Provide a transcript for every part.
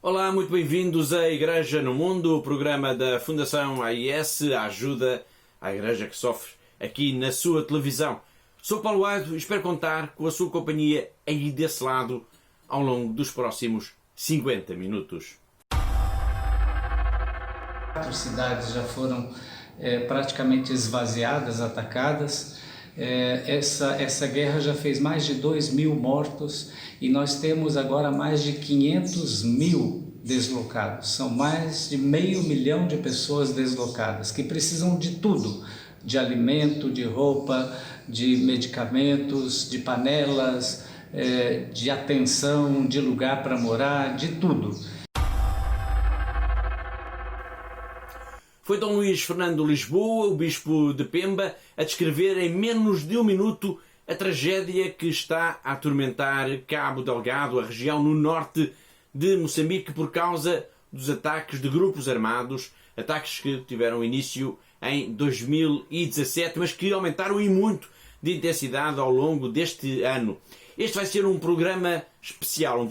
Olá, muito bem-vindos à Igreja no Mundo, o programa da Fundação AIS, a ajuda à Igreja que sofre aqui na sua televisão. Sou Paulo Aito e espero contar com a sua companhia aí desse lado ao longo dos próximos 50 minutos. 4 cidades já foram praticamente esvaziadas, atacadas. Essa guerra já fez mais de 2.000 mortos e nós temos agora mais de 500.000 deslocados. São mais de 500 mil de pessoas deslocadas que precisam de tudo, de alimento, de roupa, de medicamentos, de panelas, de atenção, de lugar para morar, de tudo. Foi Dom Luís Fernando Lisboa, o Bispo de Pemba, a descrever em menos de um minuto a tragédia que está a atormentar Cabo Delgado, a região no norte de Moçambique, por causa dos ataques de grupos armados, ataques que tiveram início em 2017, mas que aumentaram e muito de intensidade ao longo deste ano. Este vai ser um programa especial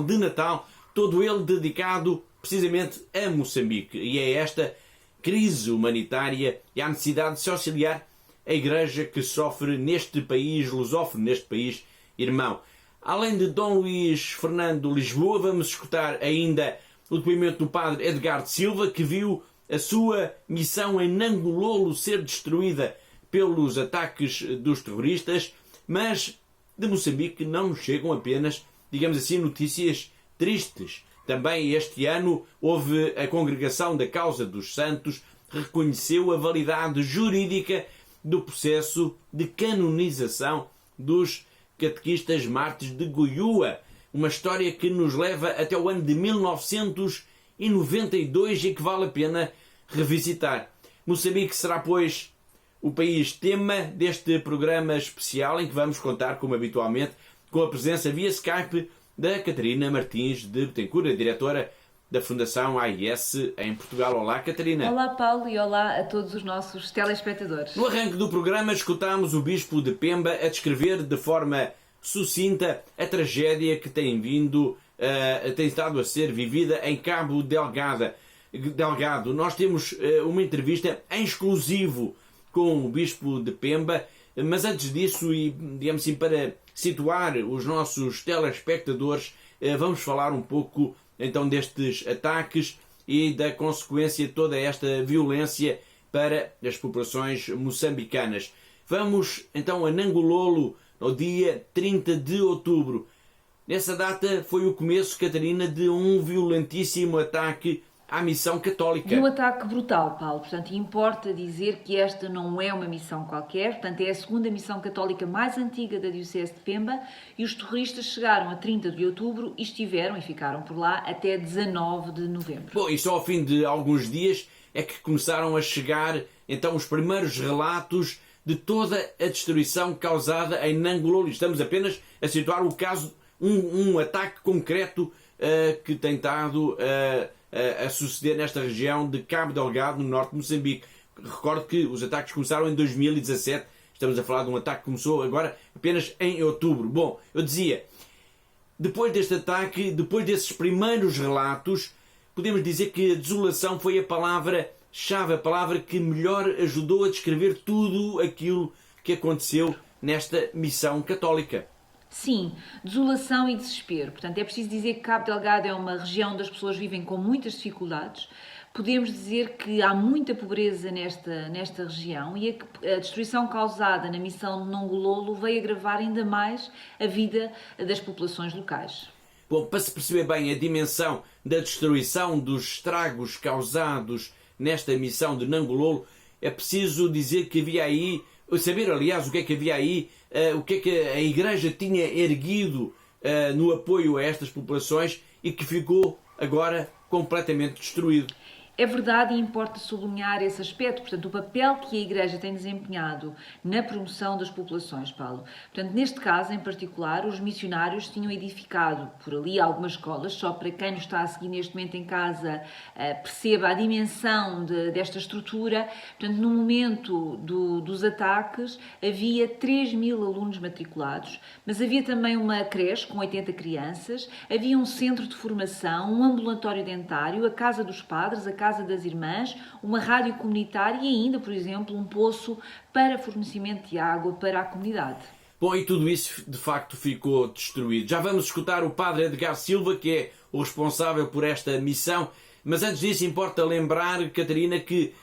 de Natal, todo ele dedicado precisamente a Moçambique, e é esta crise humanitária e a necessidade de se auxiliar a Igreja que sofre neste país lusófono, neste país irmão. Além de Dom Luís Fernando Lisboa, vamos escutar ainda o depoimento do padre Edgar de Silva, que viu a sua missão em Nangololo ser destruída pelos ataques dos terroristas, mas de Moçambique não nos chegam apenas, digamos assim, notícias tristes. Também este ano houve a Congregação da Causa dos Santos, reconheceu a validade jurídica do processo de canonização dos catequistas mártires de Goiúa. Uma história que nos leva até o ano de 1992 e que vale a pena revisitar. Moçambique será, pois, o país tema deste programa especial em que vamos contar, como habitualmente, com a presença via Skype da Catarina Martins de Betancourt, a diretora da Fundação AIS em Portugal. Olá, Catarina. Olá, Paulo, e olá a todos os nossos telespectadores. No arranque do programa escutámos o Bispo de Pemba a descrever de forma sucinta a tragédia que tem estado a ser vivida em Cabo Delgado. Nós temos uma entrevista em exclusivo com o Bispo de Pemba, mas antes disso, e digamos assim, para situar os nossos telespectadores, vamos falar um pouco então destes ataques e da consequência de toda esta violência para as populações moçambicanas. Vamos então a Nangololo no dia 30 de outubro. Nessa data foi o começo, Catarina, de um violentíssimo ataque à missão católica. E um ataque brutal, Paulo. Portanto, importa dizer que esta não é uma missão qualquer. Portanto, é a segunda missão católica mais antiga da Diocese de Pemba e os terroristas chegaram a 30 de outubro e ficaram por lá até 19 de novembro. Bom, e só ao fim de alguns dias é que começaram a chegar então os primeiros relatos de toda a destruição causada em Nangololo. Estamos apenas a situar o caso, um ataque concreto que tem estado a suceder nesta região de Cabo Delgado, no norte de Moçambique. Recordo que os ataques começaram em 2017, estamos a falar de um ataque que começou agora apenas em outubro. Bom, eu dizia, depois deste ataque, depois desses primeiros relatos, podemos dizer que a desolação foi a palavra-chave, a palavra que melhor ajudou a descrever tudo aquilo que aconteceu nesta missão católica. Sim, desolação e desespero. Portanto, é preciso dizer que Cabo Delgado é uma região onde as pessoas vivem com muitas dificuldades. Podemos dizer que há muita pobreza nesta região e a destruição causada na missão de Nangololo veio agravar ainda mais a vida das populações locais. Bom, para se perceber bem a dimensão da destruição, dos estragos causados nesta missão de Nangololo, é preciso dizer que havia aí, saber aliás o que é que havia aí, o que é que a Igreja tinha erguido no apoio a estas populações e que ficou agora completamente destruído. É verdade e importa sublinhar esse aspecto, portanto, o papel que a Igreja tem desempenhado na promoção das populações, Paulo. Portanto, neste caso em particular, os missionários tinham edificado por ali algumas escolas, só para quem nos está a seguir neste momento em casa perceba a dimensão desta estrutura. Portanto, no momento dos ataques havia 3.000 alunos matriculados, mas havia também uma creche com 80 crianças, havia um centro de formação, um ambulatório dentário, a Casa dos Padres, a Casa das Irmãs, uma rádio comunitária e ainda, por exemplo, um poço para fornecimento de água para a comunidade. Bom, e tudo isso de facto ficou destruído. Já vamos escutar o padre Edgar Silva, que é o responsável por esta missão, mas antes disso importa lembrar, Catarina, que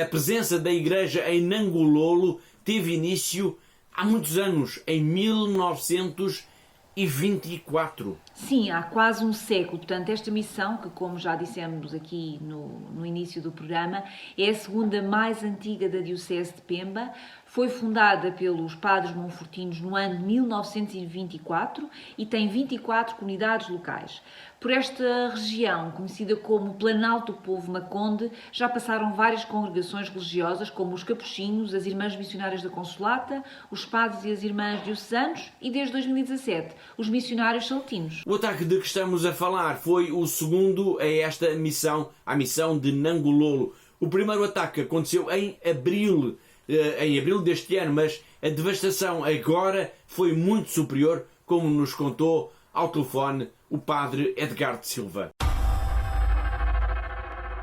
a presença da Igreja em Nangololo teve início há muitos anos, em 1924. Sim, há quase um século. Portanto, esta missão, que como já dissemos aqui no início do programa, é a segunda mais antiga da Diocese de Pemba. Foi fundada pelos padres monfortinos no ano de 1924 e tem 24 comunidades locais. Por esta região, conhecida como Planalto do Povo Maconde, já passaram várias congregações religiosas, como os Capuchinhos, as Irmãs Missionárias da Consolata, os Padres e as Irmãs Diocesanos e, desde 2017, os Missionários Saltinos. O ataque de que estamos a falar foi o segundo a esta missão, a missão de Nangololo. O primeiro ataque aconteceu em abril deste ano, mas a devastação agora foi muito superior, como nos contou ao telefone o padre Edgar de Silva.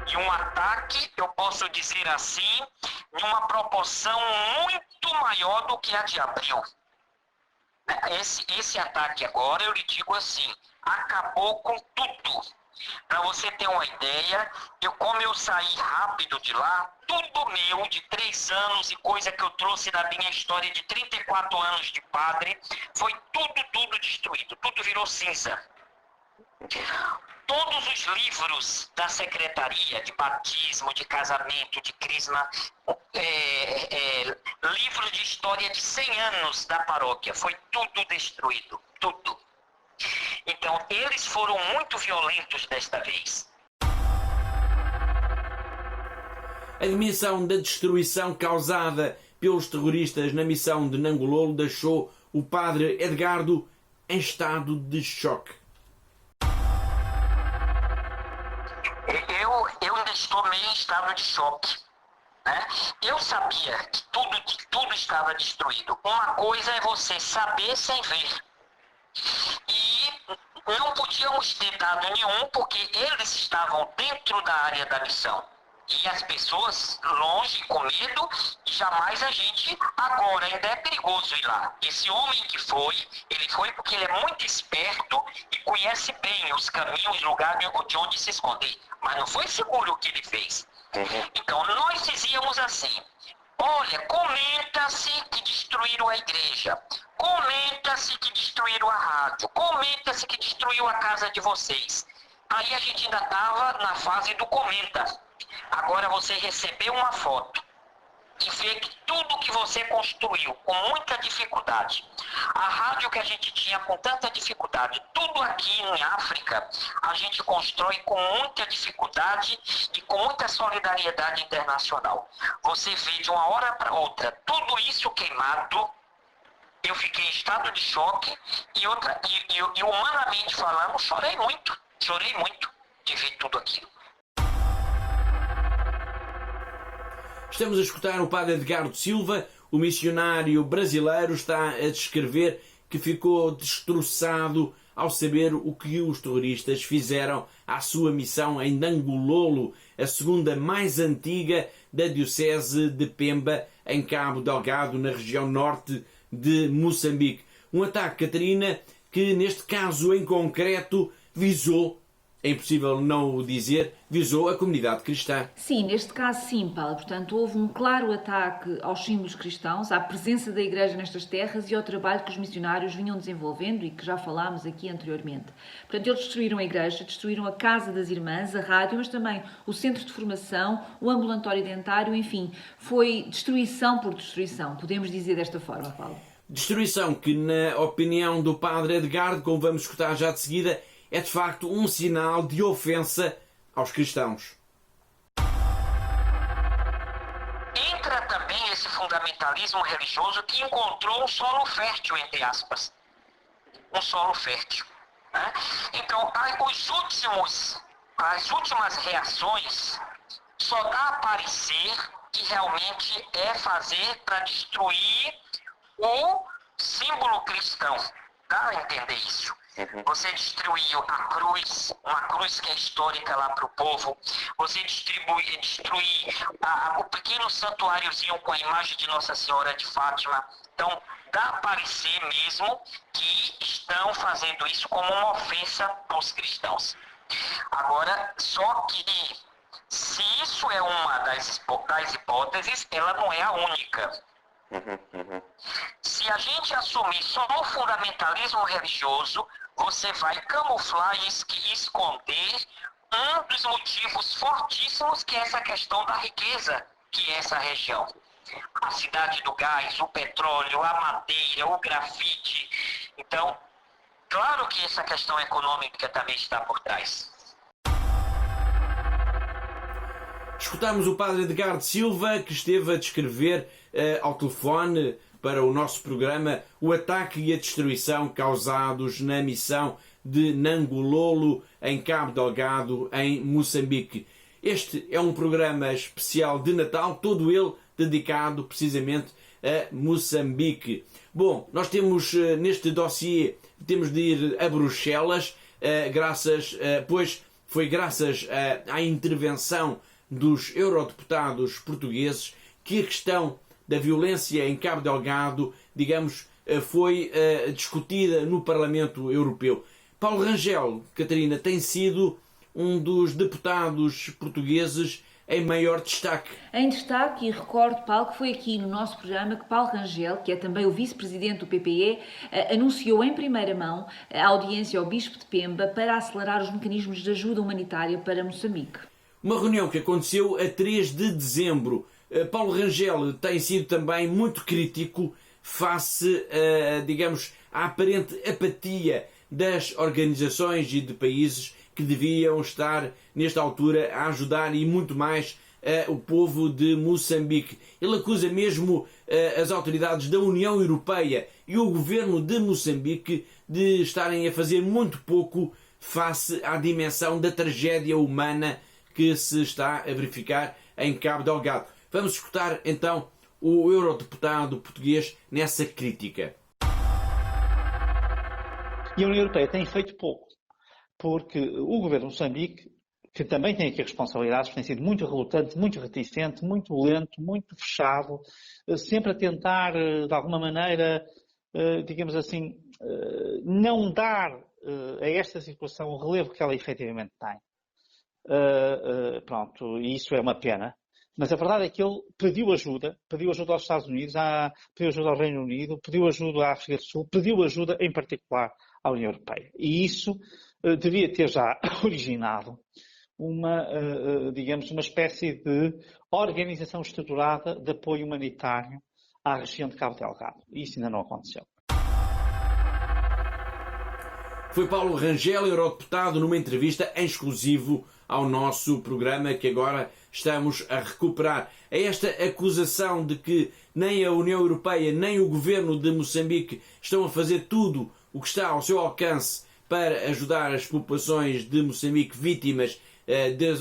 De um ataque, eu posso dizer assim, de uma proporção muito maior do que a de abril. Esse ataque agora, eu lhe digo assim, acabou com tudo. Para você ter uma ideia, como eu saí rápido de lá, tudo meu de 3 anos e coisa que eu trouxe na minha história de 34 anos de padre, foi tudo destruído, tudo virou cinza. Todos os livros da secretaria de batismo, de casamento, de crisma, livros de história de 100 anos da paróquia, foi tudo destruído, tudo. Então, eles foram muito violentos desta vez. A dimensão da destruição causada pelos terroristas na missão de Nangololo deixou o padre Edgardo em estado de choque. Eu ainda estou meio em estado de choque. Né? Eu sabia que tudo estava destruído. Uma coisa é você saber sem ver. E não podíamos ter dado nenhum porque eles estavam dentro da área da missão. E as pessoas longe, com medo, e jamais a gente agora ainda é perigoso ir lá. Esse homem que ele foi porque ele é muito esperto e conhece bem os caminhos, lugares de onde se esconder. Mas não foi seguro o que ele fez. Então nós dizíamos assim, olha, comenta-se que destruíram a igreja, comenta-se que destruíram a rádio, comenta-se que destruiu a casa de vocês. Aí a gente ainda estava na fase do comenta. Agora você recebeu uma foto e vê que tudo que você construiu com muita dificuldade, a rádio que a gente tinha com tanta dificuldade, tudo aqui em África, a gente constrói com muita dificuldade e com muita solidariedade internacional. Você vê de uma hora para outra tudo isso queimado. Eu fiquei em estado de choque e humanamente falando, chorei muito de ver tudo aquilo. Estamos a escutar o padre Edgardo Silva, o missionário brasileiro, está a descrever que ficou destroçado ao saber o que os terroristas fizeram à sua missão em Nangololo, a segunda mais antiga da Diocese de Pemba, em Cabo Delgado, na região norte de Moçambique. Um ataque, Catarina, que neste caso em concreto visou, é impossível não o dizer, visou a comunidade cristã. Sim, neste caso sim, Paulo. Portanto, houve um claro ataque aos símbolos cristãos, à presença da Igreja nestas terras e ao trabalho que os missionários vinham desenvolvendo e que já falámos aqui anteriormente. Portanto, eles destruíram a Igreja, destruíram a Casa das Irmãs, a rádio, mas também o centro de formação, o ambulatório dentário, enfim, foi destruição por destruição, podemos dizer desta forma, Paulo. Destruição que, na opinião do padre Edgardo, como vamos escutar já de seguida, é de facto um sinal de ofensa aos cristãos. também esse fundamentalismo religioso que encontrou um solo fértil, entre aspas. Um solo fértil. Né? Então, as últimas reações só dá a parecer que realmente é fazer para destruir o símbolo cristão. Dá a entender isso? Você destruiu a cruz, uma cruz que é histórica lá para o povo. Você destruir o pequeno santuáriozinho com a imagem de Nossa Senhora de Fátima. Então, dá a parecer mesmo que estão fazendo isso como uma ofensa aos cristãos. Agora, só que se isso é uma das hipóteses, ela não é a única. Se a gente assumir só o fundamentalismo religioso, você vai camuflar e esconder um dos motivos fortíssimos que é essa questão da riqueza, que é essa região. A cidade do gás, o petróleo, a madeira, o grafite. Então, claro que essa questão econômica também está por trás. Escutámos o padre Edgardo Silva, que esteve a descrever ao telefone para o nosso programa o ataque e a destruição causados na missão de Nangololo, em Cabo Delgado, em Moçambique. Este é um programa especial de Natal, todo ele dedicado precisamente a Moçambique. Bom, nós temos neste dossiê, temos de ir a Bruxelas, pois foi graças à intervenção dos eurodeputados portugueses que a questão da violência em Cabo Delgado, digamos, foi discutida no Parlamento Europeu. Paulo Rangel, Catarina, tem sido um dos deputados portugueses em maior destaque. Em destaque, e recordo, Paulo, que foi aqui no nosso programa que Paulo Rangel, que é também o vice-presidente do PPE, anunciou em primeira mão a audiência ao Bispo de Pemba para acelerar os mecanismos de ajuda humanitária para Moçambique. Uma reunião que aconteceu a 3 de dezembro. Paulo Rangel tem sido também muito crítico face, digamos, à aparente apatia das organizações e de países que deviam estar, nesta altura, a ajudar e muito mais o povo de Moçambique. Ele acusa mesmo as autoridades da União Europeia e o governo de Moçambique de estarem a fazer muito pouco face à dimensão da tragédia humana que se está a verificar em Cabo Delgado. Vamos escutar então o eurodeputado português nessa crítica. E a União Europeia tem feito pouco, porque o governo de Moçambique, que também tem aqui responsabilidades, tem sido muito relutante, muito reticente, muito lento, muito fechado, sempre a tentar, de alguma maneira, digamos assim, não dar a esta situação o relevo que ela efetivamente tem. Pronto, e isso é uma pena. Mas a verdade é que ele pediu ajuda aos Estados Unidos, pediu ajuda ao Reino Unido, pediu ajuda à África do Sul, pediu ajuda em particular à União Europeia. E isso devia ter já originado digamos, uma espécie de organização estruturada de apoio humanitário à região de Cabo Delgado. E isso ainda não aconteceu. Foi Paulo Rangel, eurodeputado, numa entrevista em exclusivo ao nosso programa que agora estamos a recuperar. A esta acusação de que nem a União Europeia nem o governo de Moçambique estão a fazer tudo o que está ao seu alcance para ajudar as populações de Moçambique vítimas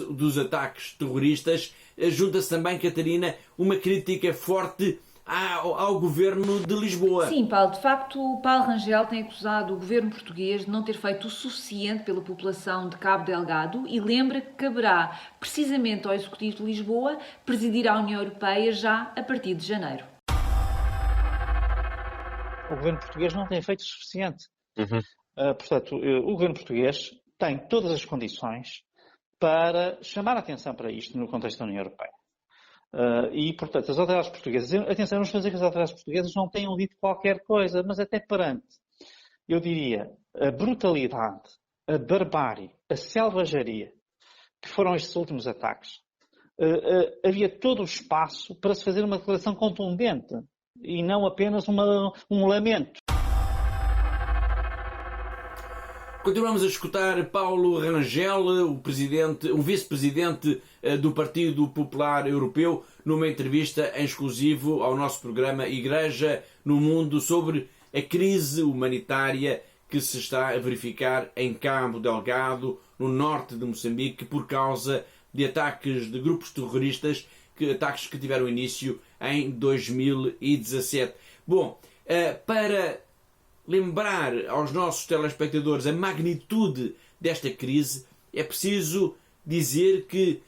dos ataques terroristas, junta-se também, Catarina, uma crítica forte ao governo de Lisboa. Sim, Paulo, de facto, o Paulo Rangel tem acusado o governo português de não ter feito o suficiente pela população de Cabo Delgado e lembra que caberá precisamente ao Executivo de Lisboa presidir a União Europeia já a partir de janeiro. O governo português não tem feito o suficiente. Portanto, o governo português tem todas as condições para chamar a atenção para isto no contexto da União Europeia. E, portanto, as autoridades portuguesas, atenção, vamos fazer que as autoridades portuguesas não tenham dito qualquer coisa, mas até perante, eu diria, a brutalidade, a barbárie, a selvageria que foram estes últimos ataques, havia todo o espaço para se fazer uma declaração contundente e não apenas um lamento. Continuamos a escutar Paulo Rangel, o vice-presidente do Partido Popular Europeu, numa entrevista em exclusivo ao nosso programa Igreja no Mundo sobre a crise humanitária que se está a verificar em Cabo Delgado, no norte de Moçambique, por causa de ataques de grupos terroristas, ataques que tiveram início em 2017. Bom, para lembrar aos nossos telespectadores a magnitude desta crise, é preciso dizer que,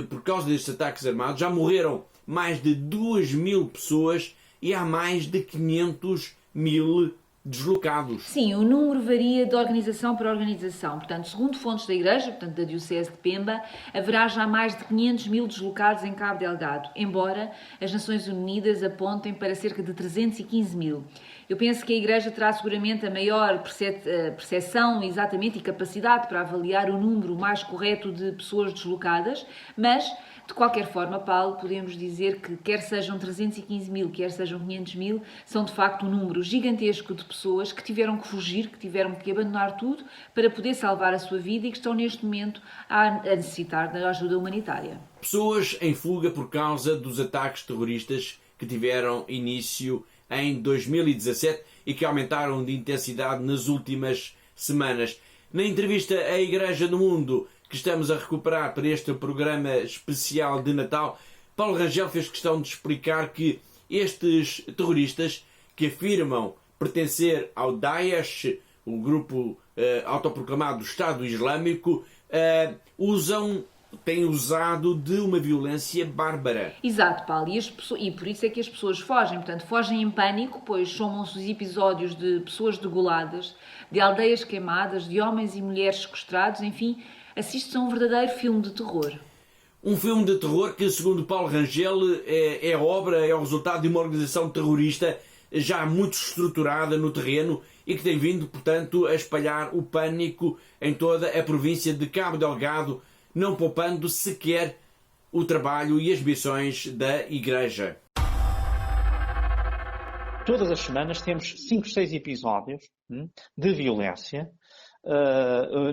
por causa destes ataques armados, já morreram mais de 2.000 pessoas e há mais de 500.000 deslocados. Sim, o número varia de organização para organização. Portanto, segundo fontes da Igreja, portanto da Diocese de Pemba, haverá já mais de 500.000 deslocados em Cabo Delgado, embora as Nações Unidas apontem para cerca de 315.000. Eu penso que a Igreja terá seguramente a maior percepção exatamente e capacidade para avaliar o número mais correto de pessoas deslocadas, mas, de qualquer forma, Paulo, podemos dizer que quer sejam 315.000, quer sejam 500.000, são de facto um número gigantesco de pessoas que tiveram que fugir, que tiveram que abandonar tudo para poder salvar a sua vida e que estão neste momento a necessitar da ajuda humanitária. Pessoas em fuga por causa dos ataques terroristas que tiveram início em 2017 e que aumentaram de intensidade nas últimas semanas. Na entrevista à Igreja do Mundo, que estamos a recuperar para este programa especial de Natal, Paulo Rangel fez questão de explicar que estes terroristas que afirmam pertencer ao Daesh, o grupo autoproclamado do Estado Islâmico, têm usado de uma violência bárbara. Exato, Paulo, e por isso é que as pessoas fogem. Portanto, fogem em pânico, pois somam-se os episódios de pessoas degoladas, de aldeias queimadas, de homens e mulheres sequestrados, enfim, assiste-se a um verdadeiro filme de terror. Um filme de terror que, segundo Paulo Rangel, é o resultado de uma organização terrorista já muito estruturada no terreno e que tem vindo, portanto, a espalhar o pânico em toda a província de Cabo Delgado, não poupando sequer o trabalho e as missões da Igreja. Todas as semanas temos 5, 6 episódios de violência,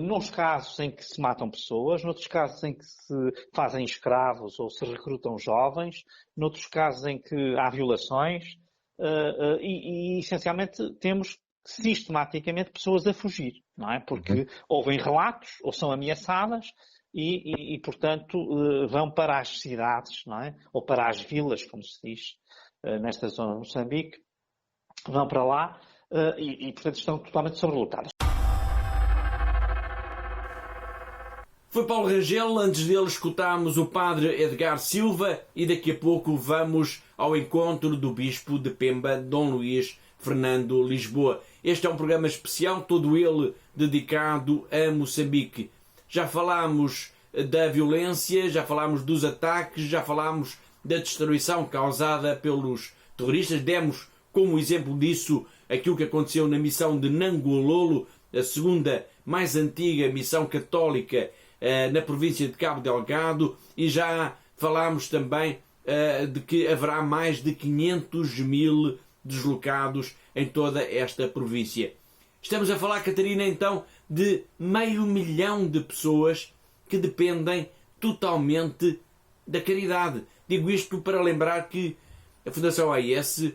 nos casos em que se matam pessoas, noutros casos em que se fazem escravos ou se recrutam jovens, noutros casos em que há violações e essencialmente temos sistematicamente pessoas a fugir, não é? Porque ouvem relatos ou são ameaçadas e portanto, vão para as cidades, não é? Ou para as vilas, como se diz, nesta zona de Moçambique, vão para lá portanto, estão totalmente sobrelotadas. Foi Paulo Rangel, antes dele escutámos o padre Edgar Silva e daqui a pouco vamos ao encontro do Bispo de Pemba, Dom Luís Fernando Lisboa. Este é um programa especial, todo ele dedicado a Moçambique. Já falámos da violência, já falámos dos ataques, já falámos da destruição causada pelos terroristas. Demos como exemplo disso aquilo que aconteceu na missão de Nangololo, a segunda mais antiga missão católica na província de Cabo Delgado, e já falámos também de que haverá mais de 500.000 deslocados em toda esta província. Estamos a falar, Catarina, então, de 500.000 de pessoas que dependem totalmente da caridade. Digo isto para lembrar que a Fundação AIS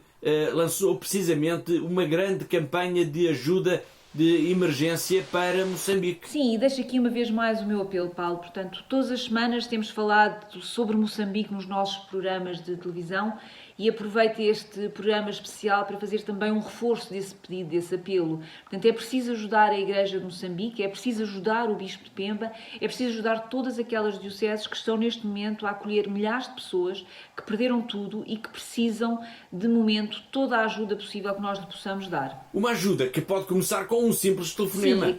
lançou precisamente uma grande campanha de ajuda de emergência para Moçambique. Sim, e deixo aqui uma vez mais o meu apelo, Paulo. Portanto, todas as semanas temos falado sobre Moçambique nos nossos programas de televisão e aproveito este programa especial para fazer também um reforço desse pedido, desse apelo. Portanto, é preciso ajudar a Igreja de Moçambique, é preciso ajudar o Bispo de Pemba, é preciso ajudar todas aquelas dioceses que estão neste momento a acolher milhares de pessoas que perderam tudo e que precisam, de momento, toda a ajuda possível que nós lhe possamos dar. Uma ajuda que pode começar com um simples telefonema. Sim,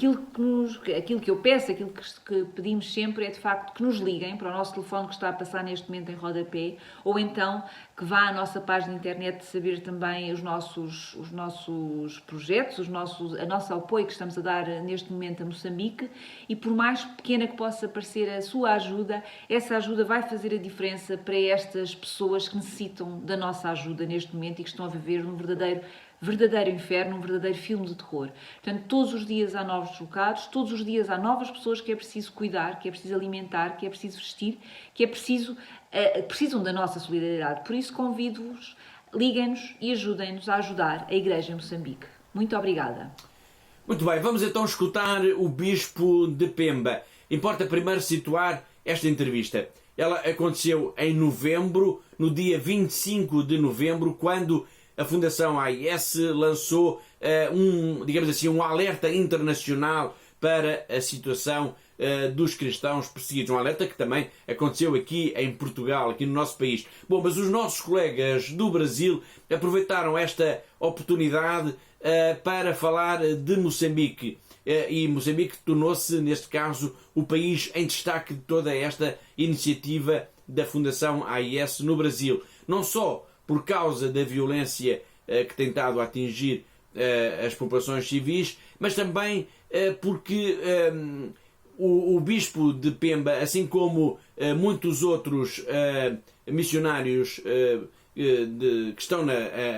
aquilo que eu peço, aquilo que pedimos sempre é, de facto, que nos liguem para o nosso telefone que está a passar neste momento em rodapé, ou então que vá à nossa página de internet saber também os nossos projetos, a nosso apoio que estamos a dar neste momento a Moçambique, e por mais pequena que possa parecer a sua ajuda, essa ajuda vai fazer a diferença para estas pessoas que necessitam da nossa ajuda neste momento e que estão a viver um verdadeiro verdadeiro inferno, um verdadeiro filme de terror. Portanto, todos os dias há novos deslocados, todos os dias há novas pessoas que é preciso cuidar, que é preciso alimentar, que é preciso vestir, que é preciso, precisam da nossa solidariedade. Por isso, convido-vos, liguem-nos e ajudem-nos a ajudar a Igreja em Moçambique. Muito obrigada. Muito bem, vamos então escutar o Bispo de Pemba. Importa primeiro situar esta entrevista. Ela aconteceu em novembro, no dia 25 de novembro, quando a Fundação AIS lançou digamos assim, um alerta internacional para a situação dos cristãos perseguidos. Um alerta que também aconteceu aqui em Portugal, aqui no nosso país. Bom, mas os nossos colegas do Brasil aproveitaram esta oportunidade para falar de Moçambique. E Moçambique tornou-se, neste caso, o país em destaque de toda esta iniciativa da Fundação AIS no Brasil. Não só por causa da violência que tem estado a atingir as populações civis, mas também porque o Bispo de Pemba, assim como muitos outros missionários que estão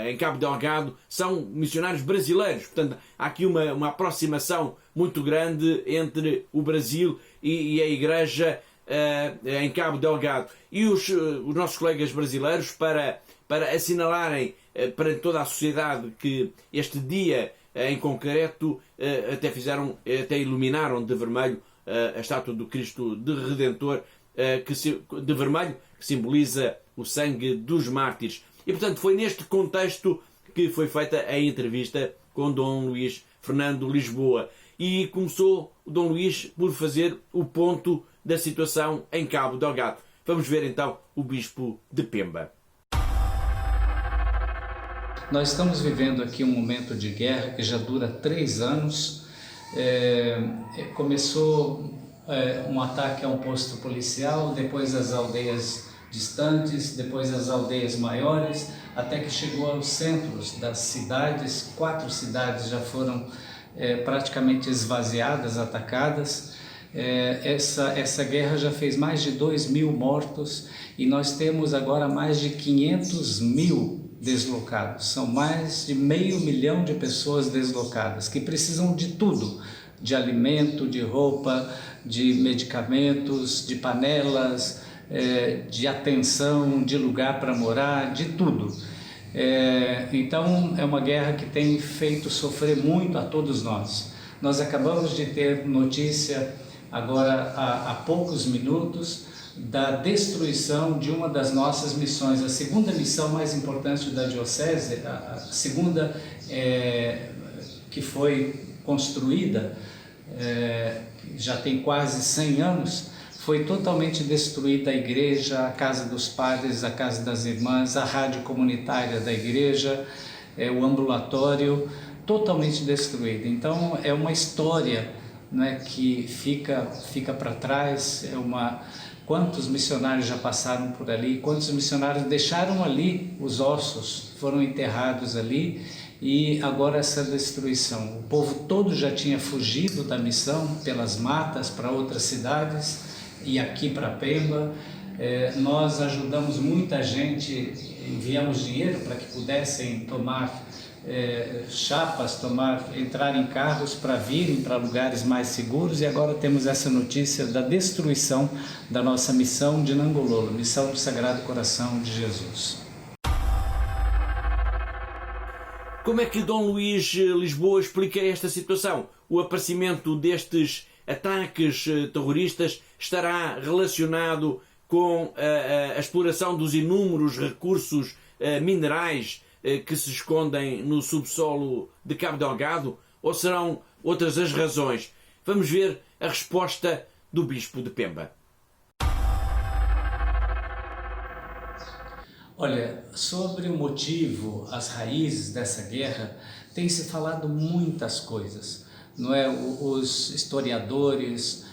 em Cabo Delgado, são missionários brasileiros. Portanto, há aqui uma aproximação muito grande entre o Brasil e a Igreja em Cabo Delgado. E os nossos colegas brasileiros, para assinalarem para toda a sociedade que este dia em concreto até iluminaram de vermelho a estátua do Cristo de Redentor, de vermelho, que simboliza o sangue dos mártires. E, portanto, foi neste contexto que foi feita a entrevista com Dom Luís Fernando Lisboa. E começou o Dom Luís por fazer o ponto da situação em Cabo Delgado. Vamos ver então o Bispo de Pemba. Nós estamos vivendo aqui um momento de guerra que já dura 3 anos. Começou um ataque a um posto policial, depois as aldeias distantes, depois as aldeias maiores, até que chegou aos centros das cidades. 4 cidades já foram praticamente esvaziadas, atacadas. Essa guerra já fez mais de 2.000 mortos e nós temos agora mais de 500.000 deslocados. São mais de 500 mil de pessoas deslocadas que precisam de tudo, de alimento, de roupa, de medicamentos, de panelas, de atenção, de lugar para morar, de tudo. Então é uma guerra que tem feito sofrer muito a todos nós. Nós acabamos de ter notícia agora há poucos minutos da destruição de uma das nossas missões, a segunda missão mais importante da diocese, a segunda que foi construída, já tem quase 100 anos, foi totalmente destruída a igreja, a casa dos padres, a casa das irmãs, a rádio comunitária da igreja, o ambulatório, totalmente destruída. Então é uma história, né, que fica para trás. Quantos missionários já passaram por ali, quantos missionários deixaram ali os ossos, foram enterrados ali, e agora essa destruição. O povo todo já tinha fugido da missão pelas matas para outras cidades e aqui para Pemba. Nós ajudamos muita gente, enviamos dinheiro para que pudessem tomar chapas, entrar em carros para virem para lugares mais seguros, e agora temos essa notícia da destruição da nossa missão de Nangololo, missão do Sagrado Coração de Jesus. Como é que Dom Luís Lisboa explica esta situação? O aparecimento destes ataques terroristas estará relacionado com a exploração dos inúmeros recursos minerais que se escondem no subsolo de Cabo Delgado, ou serão outras as razões? Vamos ver a resposta do Bispo de Pemba. Olha, sobre o motivo, as raízes dessa guerra, tem se falado muitas coisas, não é? Os historiadores,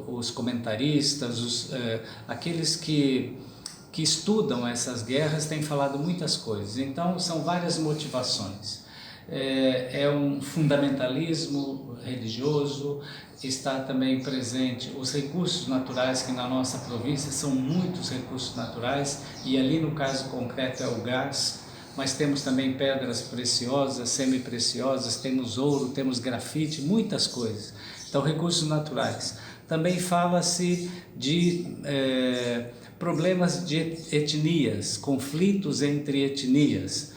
os comentaristas, aqueles que estudam essas guerras têm falado muitas coisas. Então são várias motivações. É um fundamentalismo religioso, está também presente os recursos naturais, que na nossa província são muitos recursos naturais, e ali no caso concreto é o gás, mas temos também pedras preciosas, semi-preciosas, temos ouro, temos grafite, muitas coisas. Então, recursos naturais. Também fala-se de problemas de etnias, conflitos entre etnias.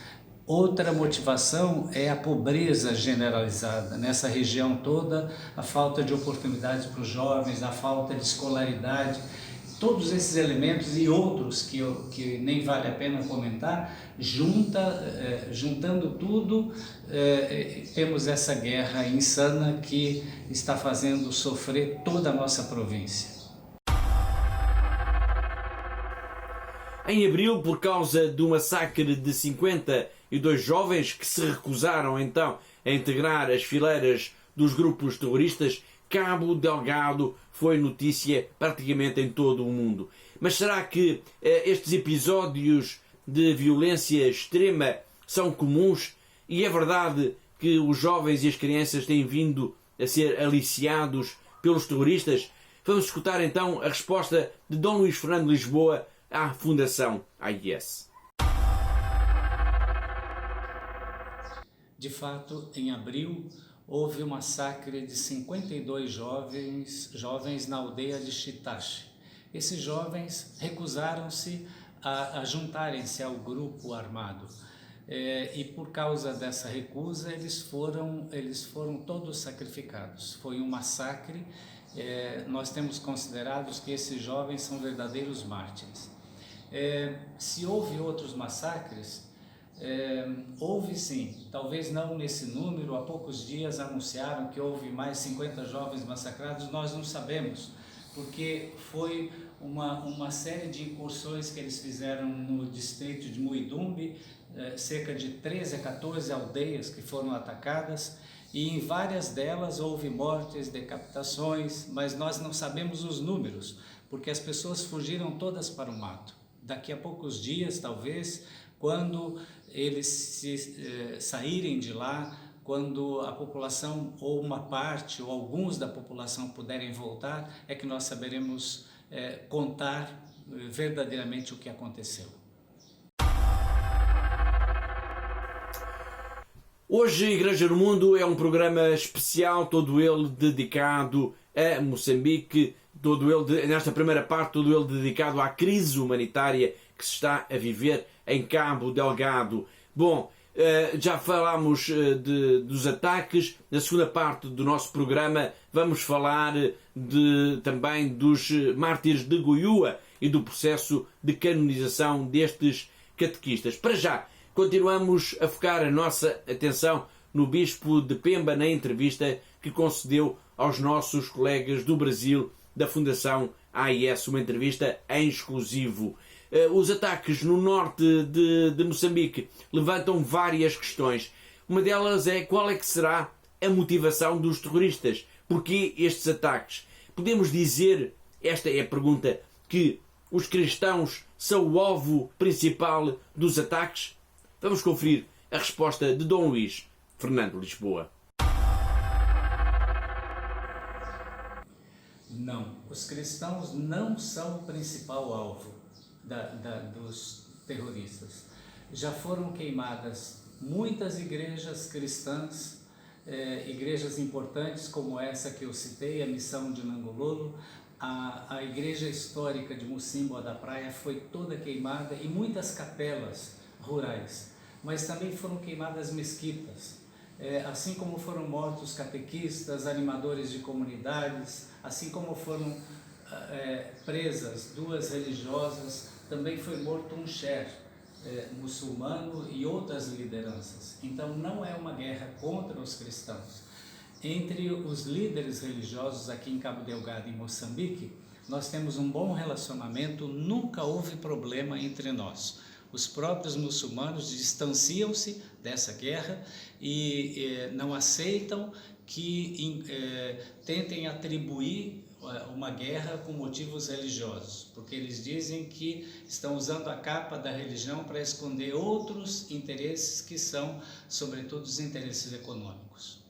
Outra motivação é a pobreza generalizada. Nessa região toda, a falta de oportunidades para os jovens, a falta de escolaridade, todos esses elementos e outros que nem vale a pena comentar, juntando tudo, temos essa guerra insana que está fazendo sofrer toda a nossa província. Em abril, por causa do massacre de 52 jovens que se recusaram então a integrar as fileiras dos grupos terroristas, Cabo Delgado foi notícia praticamente em todo o mundo. Mas será que estes episódios de violência extrema são comuns? E é verdade que os jovens e as crianças têm vindo a ser aliciados pelos terroristas? Vamos escutar então a resposta de Dom Luís Fernando Lisboa à Fundação AIS. De fato, em abril, houve um massacre de 52 jovens na aldeia de Chitache. Esses jovens recusaram-se a juntarem-se ao grupo armado. E por causa dessa recusa, eles foram todos sacrificados. Foi um massacre. Nós temos considerado que esses jovens são verdadeiros mártires. Se houve outros massacres, houve sim, talvez não nesse número. Há poucos dias anunciaram que houve mais 50 jovens massacrados. Nós não sabemos, porque foi uma série de incursões que eles fizeram no distrito de Muidumbe, cerca de 13 a 14 aldeias que foram atacadas, e em várias delas houve mortes, decapitações, mas nós não sabemos os números, porque as pessoas fugiram todas para o mato. Daqui a poucos dias, talvez, quando eles saírem de lá, quando a população, ou uma parte, ou alguns da população puderem voltar, é que nós saberemos contar verdadeiramente o que aconteceu. Hoje, a Igreja no Mundo é um programa especial, todo ele dedicado a Moçambique, nesta primeira parte, todo ele dedicado à crise humanitária que se está a viver em Cabo Delgado. Bom, já falámos dos ataques. Na segunda parte do nosso programa vamos falar também dos mártires de Goiúa e do processo de canonização destes catequistas. Para já, continuamos a focar a nossa atenção no Bispo de Pemba, na entrevista que concedeu aos nossos colegas do Brasil, da Fundação AIS, uma entrevista em exclusivo. Os ataques no norte de Moçambique levantam várias questões. Uma delas é qual é que será a motivação dos terroristas. Porquê estes ataques? Podemos dizer, esta é a pergunta, que os cristãos são o alvo principal dos ataques? Vamos conferir a resposta de Dom Luís Fernando Lisboa. Não, os cristãos não são o principal alvo dos terroristas. Já foram queimadas muitas igrejas cristãs, igrejas importantes como essa que eu citei, a Missão de Nangololo. A igreja histórica de Mocimboa da Praia foi toda queimada, e muitas capelas rurais, mas também foram queimadas mesquitas, assim como foram mortos catequistas, animadores de comunidades, assim como foram presas 2 religiosas, também foi morto um chefe muçulmano e outras lideranças. Então não é uma guerra contra os cristãos. Entre os líderes religiosos aqui em Cabo Delgado e Moçambique, nós temos um bom relacionamento, nunca houve problema entre nós. Os próprios muçulmanos distanciam-se dessa guerra e não aceitam que tentem atribuir uma guerra com motivos religiosos, porque eles dizem que estão usando a capa da religião para esconder outros interesses que são, sobretudo, os interesses econômicos.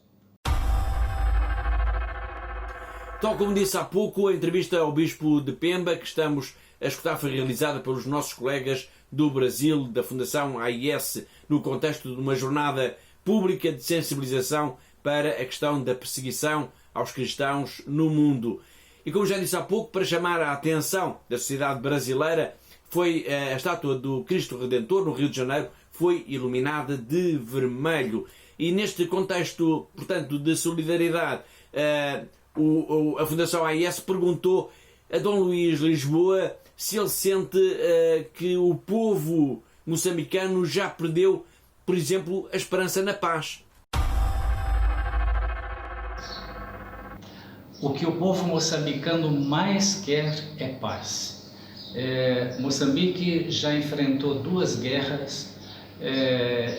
Tal como disse há pouco, a entrevista ao Bispo de Pemba que estamos a escutar foi realizada pelos nossos colegas do Brasil, da Fundação AIS, no contexto de uma jornada pública de sensibilização para a questão da perseguição aos cristãos no mundo. E como já disse há pouco, para chamar a atenção da sociedade brasileira, foi a estátua do Cristo Redentor, no Rio de Janeiro, foi iluminada de vermelho. E neste contexto, portanto, de solidariedade, a Fundação AIS perguntou a Dom Luís Lisboa se ele sente que o povo moçambicano já perdeu, por exemplo, a esperança na paz. O que o povo moçambicano mais quer é paz. Moçambique já enfrentou 2 guerras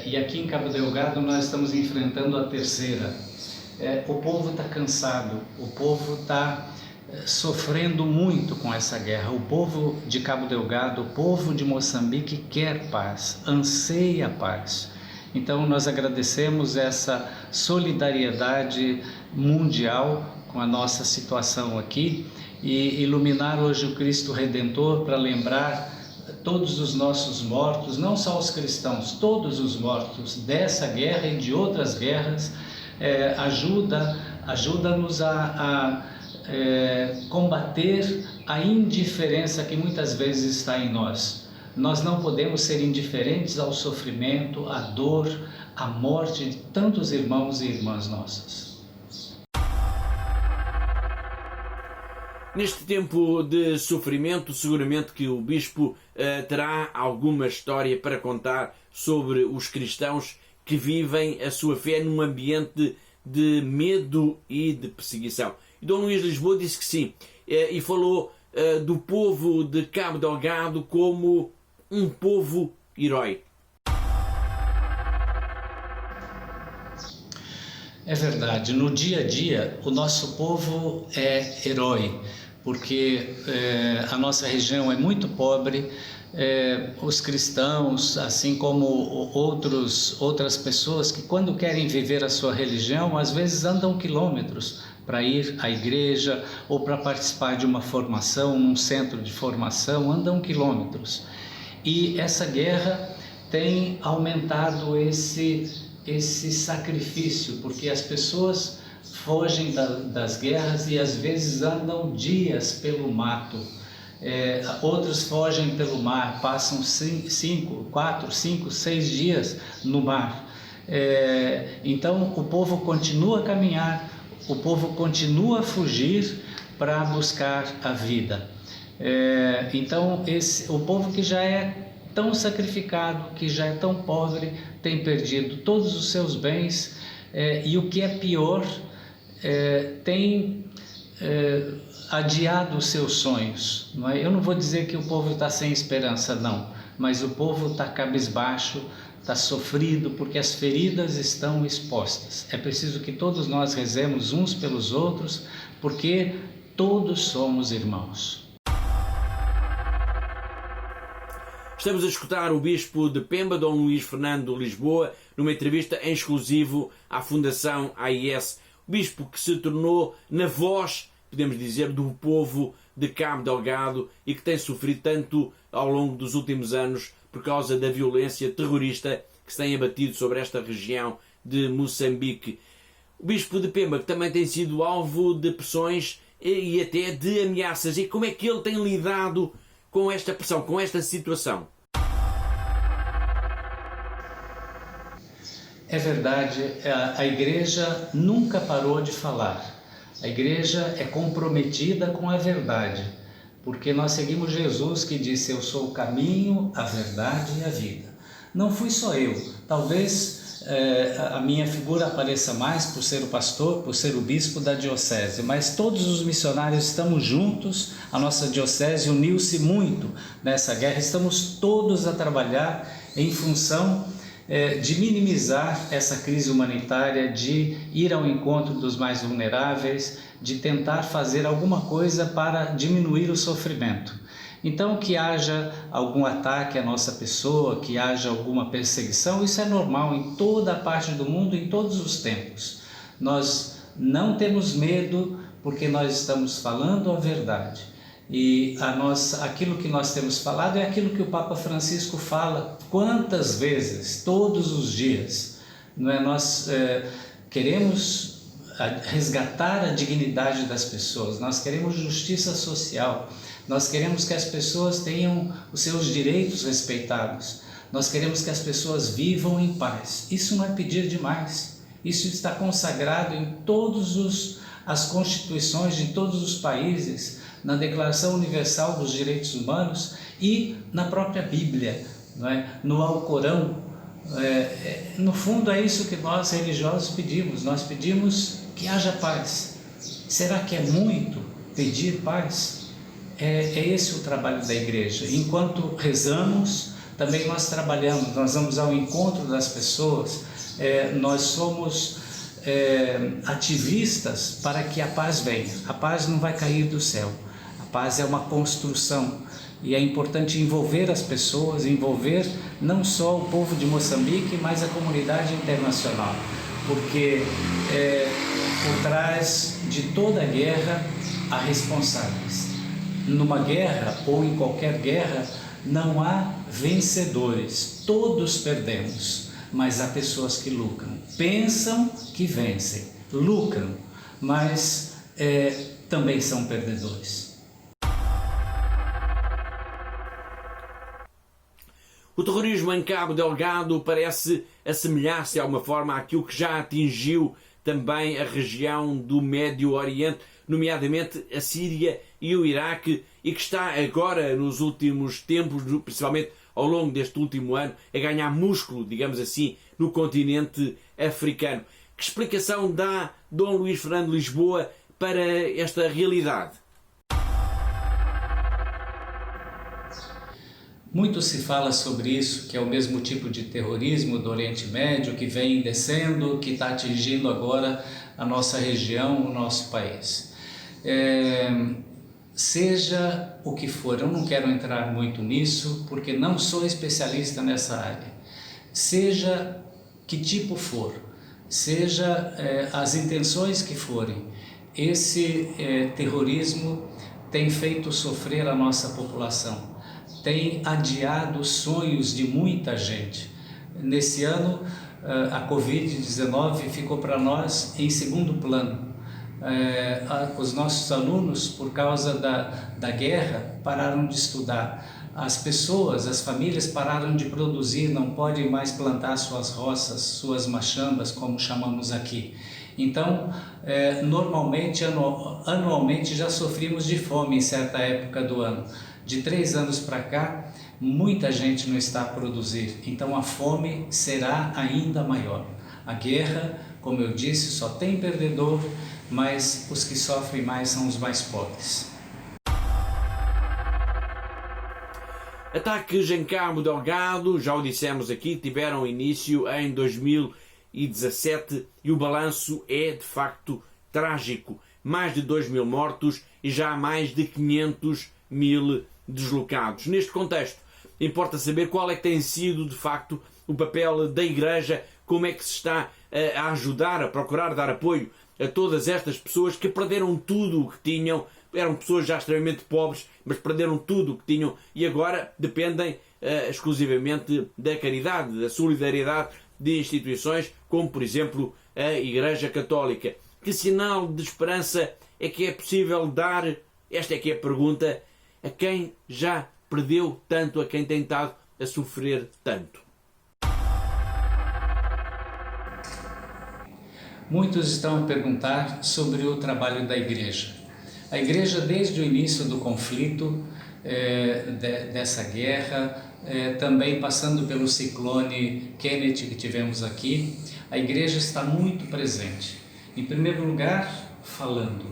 e aqui em Cabo Delgado nós estamos enfrentando a 3ª. O povo está cansado, o povo está sofrendo muito com essa guerra. O povo de Cabo Delgado, o povo de Moçambique quer paz, anseia paz. Então nós agradecemos essa solidariedade mundial com a nossa situação aqui e iluminar hoje o Cristo Redentor para lembrar todos os nossos mortos, não só os cristãos, todos os mortos dessa guerra e de outras guerras. Ajuda-nos a combater a indiferença que muitas vezes está em nós. Nós não podemos ser indiferentes ao sofrimento, à dor, à morte de tantos irmãos e irmãs nossas. Neste tempo de sofrimento, seguramente que o Bispo terá alguma história para contar sobre os cristãos que vivem a sua fé num ambiente de medo e de perseguição. E Dom Luís Lisboa disse que sim, e falou do povo de Cabo Delgado como um povo herói. É verdade, no dia a dia o nosso povo é herói, porque a nossa região é muito pobre, os cristãos, assim como outras pessoas que quando querem viver a sua religião, às vezes andam quilômetros para ir à igreja ou para participar de uma formação, num centro de formação, andam quilômetros. E essa guerra tem aumentado esse sacrifício, porque as pessoas fogem das guerras e às vezes andam dias pelo mato. Outros fogem pelo mar, passam 4, 5, 6 dias no mar. Então o povo continua a caminhar, o povo continua a fugir para buscar a vida. Então o povo que já é tão sacrificado, que já é tão pobre, tem perdido todos os seus bens e o que é pior, tem adiado os seus sonhos. Não é? Eu não vou dizer que o povo está sem esperança, não, mas o povo está cabisbaixo, está sofrido porque as feridas estão expostas. É preciso que todos nós rezemos uns pelos outros, porque todos somos irmãos. Estamos a escutar o Bispo de Pemba, Dom Luís Fernando Lisboa, numa entrevista em exclusivo à Fundação AIS. O Bispo que se tornou na voz, podemos dizer, do povo de Cabo Delgado e que tem sofrido tanto ao longo dos últimos anos por causa da violência terrorista que se tem abatido sobre esta região de Moçambique. O Bispo de Pemba que também tem sido alvo de pressões e até de ameaças. E como é que ele tem lidado com esta pressão, com esta situação? É verdade, a Igreja nunca parou de falar. A Igreja é comprometida com a verdade, porque nós seguimos Jesus que disse: eu sou o caminho, a verdade e a vida. Não fui só eu, talvez a minha figura apareça mais por ser o pastor, por ser o bispo da diocese, mas todos os missionários estamos juntos, a nossa diocese uniu-se muito nessa guerra, estamos todos a trabalhar em função de minimizar essa crise humanitária, de ir ao encontro dos mais vulneráveis, de tentar fazer alguma coisa para diminuir o sofrimento. Então, que haja algum ataque à nossa pessoa, que haja alguma perseguição, isso é normal em toda a parte do mundo, em todos os tempos. Nós não temos medo porque nós estamos falando a verdade. E aquilo que nós temos falado é aquilo que o Papa Francisco fala quantas vezes, todos os dias. Não é? Nós queremos resgatar a dignidade das pessoas, nós queremos justiça social, nós queremos que as pessoas tenham os seus direitos respeitados, nós queremos que as pessoas vivam em paz. Isso não é pedir demais, isso está consagrado em todas as constituições de todos os países, na Declaração Universal dos Direitos Humanos e na própria Bíblia, não é? No Alcorão. No fundo é isso que nós religiosos pedimos, nós pedimos que haja paz. Será que é muito pedir paz? É esse o trabalho da igreja. Enquanto rezamos, também nós trabalhamos, nós vamos ao encontro das pessoas, nós somos ativistas para que a paz venha. A paz não vai cair do céu, a paz é uma construção. E é importante envolver as pessoas, envolver não só o povo de Moçambique, mas a comunidade internacional, porque por trás de toda guerra há responsáveis. Numa guerra ou em qualquer guerra não há vencedores, todos perdemos, mas há pessoas que lucram, pensam que vencem, lucram, mas também são perdedores. O terrorismo em Cabo Delgado parece assemelhar-se a uma forma àquilo que já atingiu também a região do Médio Oriente, nomeadamente a Síria e o Iraque, e que está agora, nos últimos tempos, principalmente ao longo deste último ano, a ganhar músculo, digamos assim, no continente africano. Que explicação dá Dom Luís Fernando Lisboa para esta realidade? Muito se fala sobre isso, que é o mesmo tipo de terrorismo do Oriente Médio que vem descendo, que está atingindo agora a nossa região, o nosso país. Seja o que for, eu não quero entrar muito nisso, porque não sou especialista nessa área. Seja que tipo for, seja as intenções que forem, esse terrorismo tem feito sofrer a nossa população, tem adiado os sonhos de muita gente. Nesse ano, a Covid-19 ficou para nós em segundo plano. Os nossos alunos, por causa da guerra, pararam de estudar. As pessoas, as famílias pararam de produzir, não podem mais plantar suas roças, suas machambas, como chamamos aqui. Então, normalmente, anualmente já sofrimos de fome em certa época do ano. De 3 anos para cá, muita gente não está a produzir, então a fome será ainda maior. A guerra, como eu disse, só tem perdedor, mas os que sofrem mais são os mais pobres. Ataques em Cabo Delgado, já o dissemos aqui, tiveram início em 2017 e o balanço é de facto trágico. Mais de 2.000 mortos e já mais de 500.000 deslocados. Neste contexto, importa saber qual é que tem sido de facto o papel da Igreja, como é que se está a ajudar, a procurar dar apoio a todas estas pessoas que perderam tudo o que tinham, eram pessoas já extremamente pobres, mas perderam tudo o que tinham e agora dependem exclusivamente da caridade, da solidariedade de instituições como, por exemplo, a Igreja Católica. Que sinal de esperança é que é possível dar, esta é que é a pergunta, a quem já perdeu tanto, a quem tem estado a sofrer tanto? Muitos estão a perguntar sobre o trabalho da Igreja. A Igreja, desde o início do conflito, dessa guerra, também passando pelo ciclone Kenneth que tivemos aqui, a Igreja está muito presente. Em primeiro lugar, falando.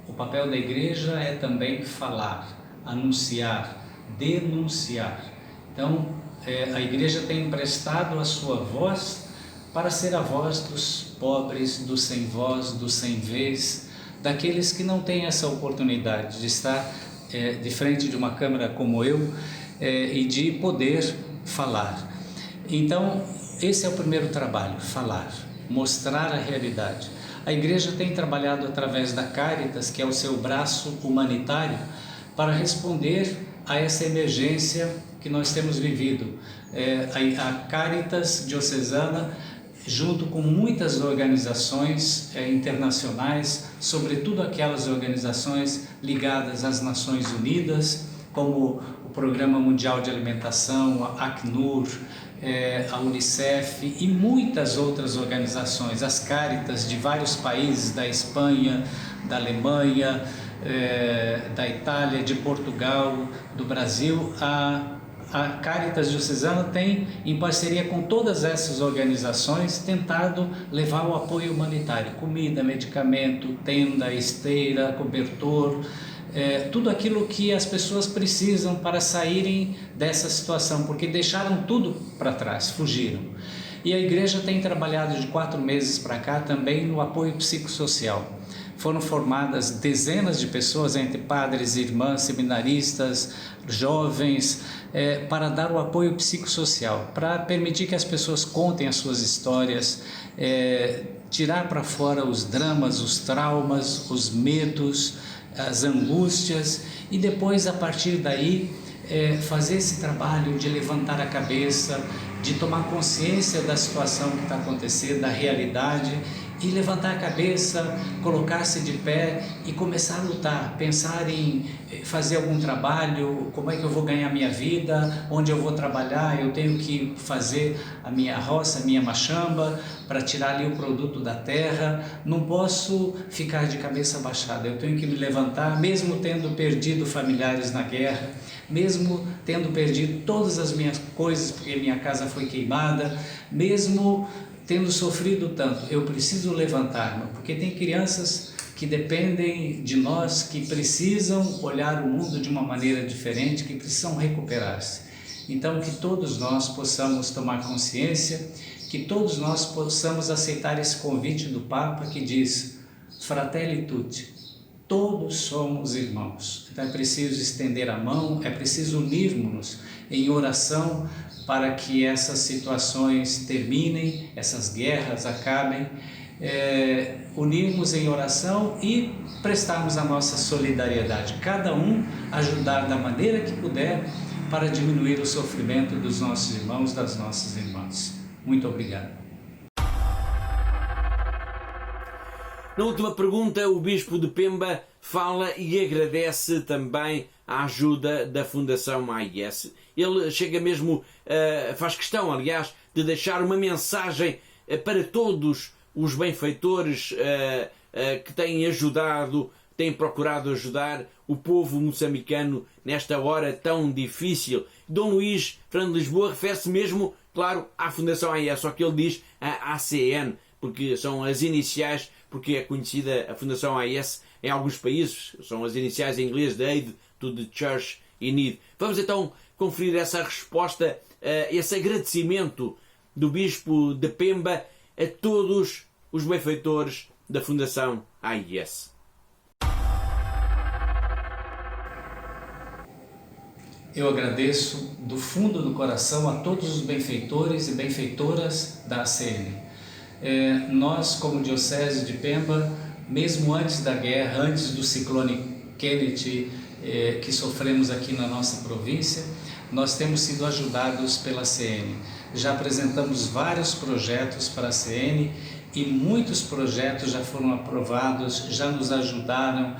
O papel da Igreja é também falar, anunciar, denunciar. Então, a Igreja tem emprestado a sua voz para ser a voz dos pobres, dos sem voz, dos sem vez, daqueles que não têm essa oportunidade de estar de frente de uma câmera como eu e de poder falar. Então, esse é o primeiro trabalho, falar, mostrar a realidade. A Igreja tem trabalhado através da Caritas, que é o seu braço humanitário, para responder a essa emergência que nós temos vivido. A Caritas Diocesana, junto com muitas organizações internacionais, sobretudo aquelas organizações ligadas às Nações Unidas, como o Programa Mundial de Alimentação, a Acnur, a Unicef e muitas outras organizações, as Caritas de vários países, da Espanha, da Alemanha, da Itália, de Portugal, do Brasil. A Caritas Diocesana tem, em parceria com todas essas organizações, tentado levar o apoio humanitário, comida, medicamento, tenda, esteira, cobertor, tudo aquilo que as pessoas precisam para saírem dessa situação, porque deixaram tudo para trás, fugiram. E a igreja tem trabalhado de 4 meses para cá também no apoio psicossocial. Foram formadas dezenas de pessoas, entre padres, irmãs, seminaristas, jovens, para dar o apoio psicossocial, para permitir que as pessoas contem as suas histórias, tirar para fora os dramas, os traumas, os medos, as angústias, e depois, a partir daí, fazer esse trabalho de levantar a cabeça, de tomar consciência da situação que está acontecendo, da realidade, e levantar a cabeça, colocar-se de pé e começar a lutar, pensar em fazer algum trabalho, como é que eu vou ganhar minha vida, onde eu vou trabalhar, eu tenho que fazer a minha roça, a minha machamba, para tirar ali o produto da terra, não posso ficar de cabeça baixada, eu tenho que me levantar, mesmo tendo perdido familiares na guerra, mesmo tendo perdido todas as minhas coisas, porque minha casa foi queimada, mesmo tendo sofrido tanto, eu preciso levantar-me, porque tem crianças que dependem de nós, que precisam olhar o mundo de uma maneira diferente, que precisam recuperar-se. Então, que todos nós possamos tomar consciência, que todos nós possamos aceitar esse convite do Papa que diz: Fratelli tutti, todos somos irmãos. Então é preciso estender a mão, é preciso unirmos-nos em oração para que essas situações terminem, essas guerras acabem, unirmos em oração e prestarmos a nossa solidariedade, cada um ajudar da maneira que puder para diminuir o sofrimento dos nossos irmãos, das nossas irmãs. Muito obrigado. Na última pergunta, o Bispo de Pemba fala e agradece também a ajuda da Fundação AIS. Ele chega mesmo, faz questão, aliás, de deixar uma mensagem para todos os benfeitores que têm ajudado, têm procurado ajudar o povo moçambicano nesta hora tão difícil. Dom Luís Fernando de Lisboa refere-se mesmo, claro, à Fundação AIS, só que ele diz a ACN, porque são as iniciais, porque é conhecida a Fundação AIS em alguns países, são as iniciais em inglês de Aid to the Church in Need. Vamos então conferir essa resposta, esse agradecimento do Bispo de Pemba a todos os benfeitores da Fundação AIS. Eu agradeço do fundo do coração a todos os benfeitores e benfeitoras da ACN. Nós, como Diocese de Pemba, mesmo antes da guerra, antes do ciclone Kenneth que sofremos aqui na nossa província, nós temos sido ajudados pela ACN. Já apresentamos vários projetos para a ACN e muitos projetos já foram aprovados, já nos ajudaram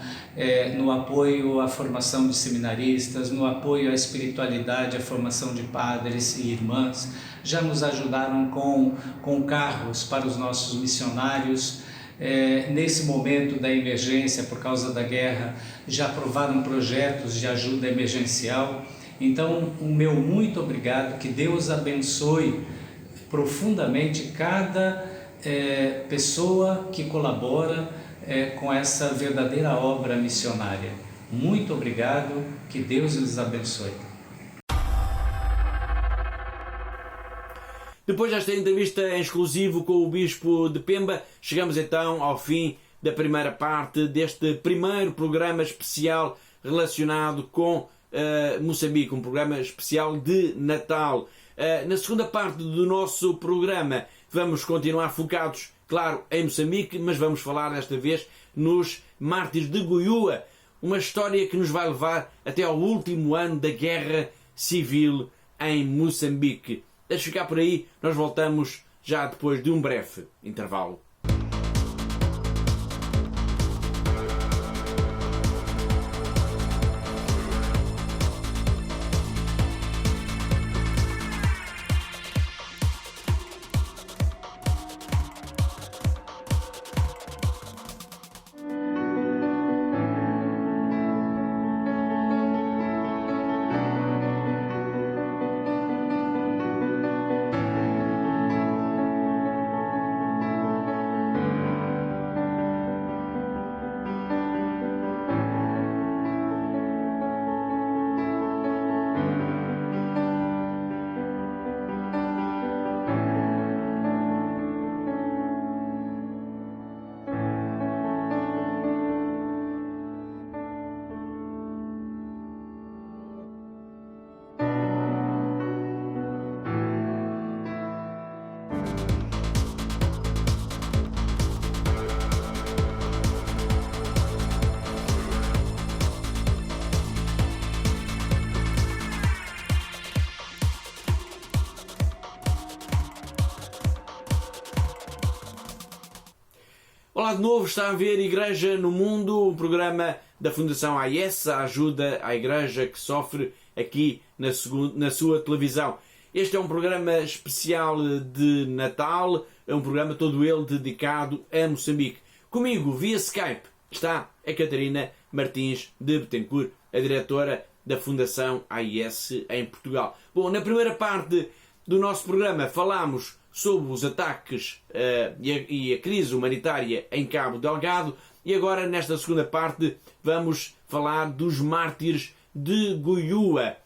no apoio à formação de seminaristas, no apoio à espiritualidade, à formação de padres e irmãs, já nos ajudaram com carros para os nossos missionários. Nesse momento da emergência por causa da guerra, já aprovaram projetos de ajuda emergencial. Então, o meu muito obrigado, que Deus abençoe profundamente cada pessoa que colabora com essa verdadeira obra missionária. Muito obrigado, que Deus lhes abençoe. Depois desta entrevista em exclusivo com o Bispo de Pemba, chegamos então ao fim da primeira parte deste primeiro programa especial relacionado com Moçambique, um programa especial de Natal. Na segunda parte do nosso programa vamos continuar focados, claro, em Moçambique, mas vamos falar desta vez nos mártires de Goiúa, uma história que nos vai levar até ao último ano da Guerra Civil em Moçambique. Deixe ficar por aí, nós voltamos já depois de um breve intervalo. Olá de novo, está a ver Igreja no Mundo, o programa da Fundação AIS, a ajuda à Igreja que sofre aqui na sua televisão. Este é um programa especial de Natal, é um programa todo ele dedicado a Moçambique. Comigo, via Skype, está a Catarina Martins de Betancourt, a diretora da Fundação AIS em Portugal. Bom, na primeira parte do nosso programa falámos sobre os ataques e a crise humanitária em Cabo Delgado e agora nesta segunda parte vamos falar dos mártires de Goiúa.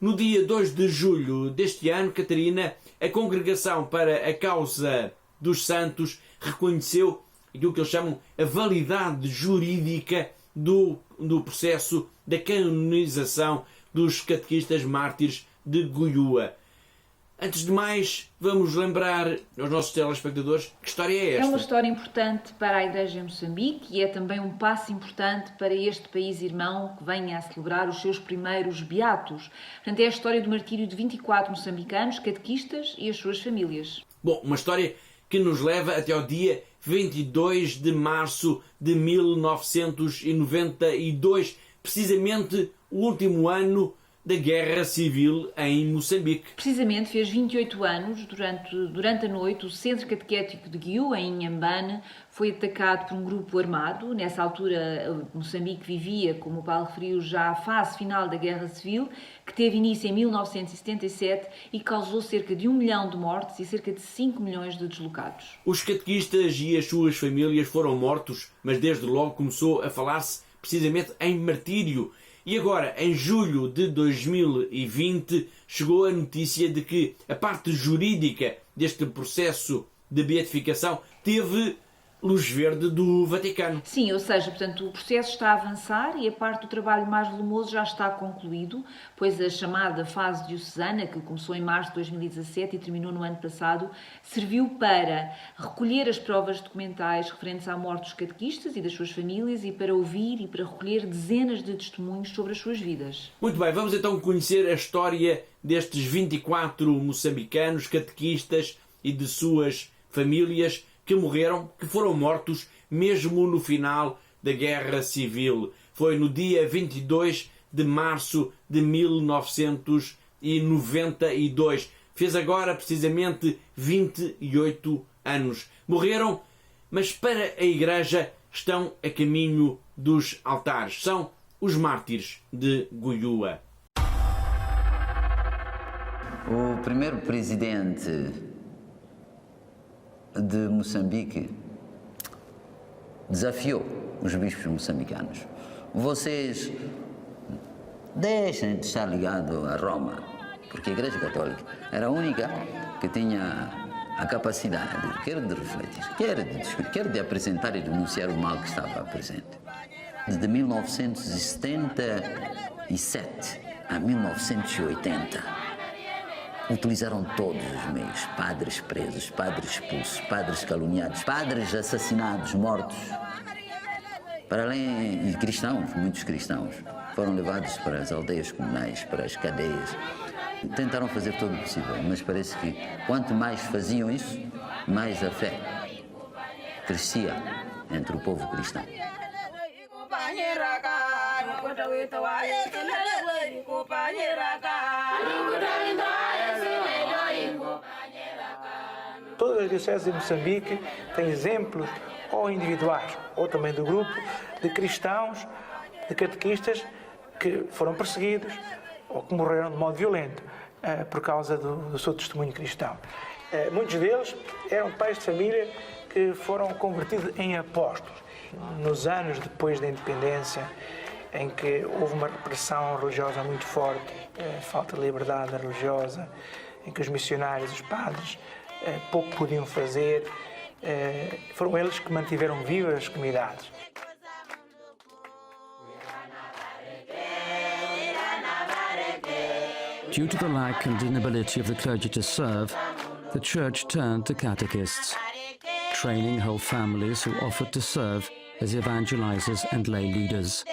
No dia 2 de julho deste ano, Catarina, a Congregação para a Causa dos Santos reconheceu aquilo que eles chamam a validade jurídica do processo da canonização dos catequistas mártires de Goiúa. Antes de mais, vamos lembrar aos nossos telespectadores que história é esta. É uma história importante para a Igreja em Moçambique e é também um passo importante para este país irmão que venha a celebrar os seus primeiros beatos. Portanto, é a história do martírio de 24 moçambicanos, catequistas e as suas famílias. Bom, uma história que nos leva até ao dia 22 de março de 1992, precisamente o último ano da Guerra Civil em Moçambique. Precisamente fez 28 anos, durante a noite, o Centro Catequético de Goiúa, em Inhambane, foi atacado por um grupo armado. Nessa altura, Moçambique vivia, como o Paulo referiu, já a fase final da Guerra Civil, que teve início em 1977 e causou cerca de 1 milhão de mortes e cerca de 5 milhões de deslocados. Os catequistas e as suas famílias foram mortos, mas desde logo começou a falar-se precisamente em martírio. E agora, em julho de 2020, chegou a notícia de que a parte jurídica deste processo de beatificação teve luz verde do Vaticano. Sim, ou seja, portanto, o processo está a avançar e a parte do trabalho mais volumoso já está concluído, pois a chamada fase diocesana, que começou em março de 2017 e terminou no ano passado, serviu para recolher as provas documentais referentes à morte dos catequistas e das suas famílias e para ouvir e para recolher dezenas de testemunhos sobre as suas vidas. Muito bem, vamos então conhecer a história destes 24 moçambicanos, catequistas e de suas famílias que morreram, que foram mortos mesmo no final da Guerra Civil. Foi no dia 22 de março de 1992. Fez agora precisamente 28 anos. Morreram, mas para a Igreja estão a caminho dos altares. São os mártires de Goiúa. O primeiro presidente de Moçambique desafiou os bispos moçambicanos. Vocês deixem de estar ligados a Roma, porque a Igreja Católica era a única que tinha a capacidade, quer de refletir, quer de discutir, quer de apresentar e denunciar o mal que estava presente. Desde 1977 a 1980, utilizaram todos os meios, padres presos, padres expulsos, padres caluniados, padres assassinados, mortos. Para além de cristãos, muitos cristãos foram levados para as aldeias comunais, para as cadeias. Tentaram fazer todo o possível, mas parece que quanto mais faziam isso, mais a fé crescia entre o povo cristão. Todas as dioceses de Moçambique têm exemplos, ou individuais, ou também do grupo, de cristãos, de catequistas que foram perseguidos ou que morreram de modo violento por causa do seu testemunho cristão. Muitos deles eram pais de família que foram convertidos em apóstolos. Nos anos depois da independência, em que houve uma repressão religiosa muito forte, falta de liberdade religiosa, em que os missionários, os padres, pouco podiam fazer, foram eles que mantiveram vivas as comunidades. Due to the lack and inability of the clergy to serve, the church turned to catechists, training whole families who offered to serve as evangelizers and lay leaders.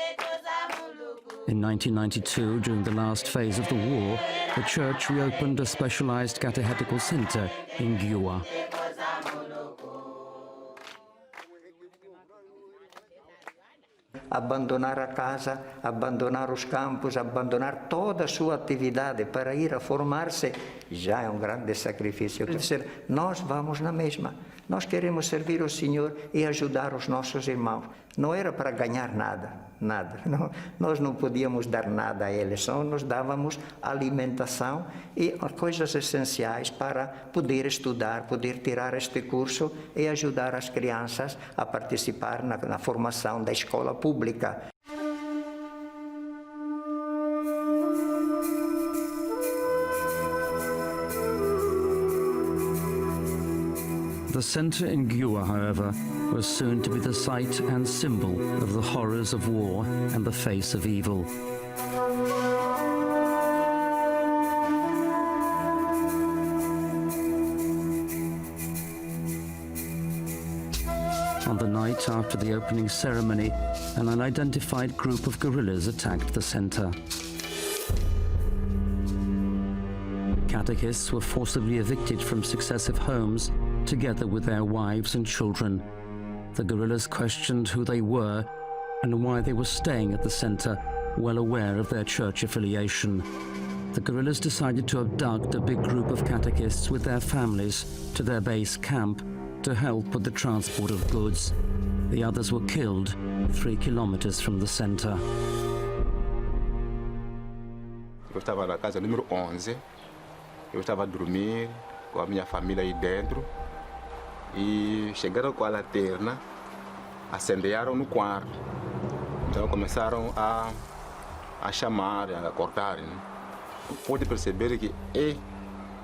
In 1992, during the last phase of the war, the church reopened a specialized catechetical center in Giwa. Abandonar a casa, abandonar os campos, abandonar toda a sua atividade para ir a formar-se, já é um grande sacrifício. Quer dizer, nós vamos na mesma. Nós queremos servir o Senhor e ajudar os nossos irmãos. Não era para ganhar nada, nada. Não, nós não podíamos dar nada a eles, só nos dávamos alimentação e coisas essenciais para poder estudar, poder tirar este curso e ajudar as crianças a participar na formação da escola pública. The centre in Giwa, however, was soon to be the site and symbol of the horrors of war and the face of evil. On the night after the opening ceremony, an unidentified group of guerrillas attacked the centre. Catechists were forcibly evicted from successive homes together with their wives and children. The guerrillas questioned who they were and why they were staying at the center, well aware of their church affiliation. The guerrillas decided to abduct a big group of catechists with their families to their base camp to help with the transport of goods. The others were killed 3 kilometers from the center. Eu estava na casa número 11. Eu estava a dormir com a minha família aí dentro. E chegaram com a lanterna, acenderam no quarto. Então começaram a chamar, a acordar. Né? Pode perceber que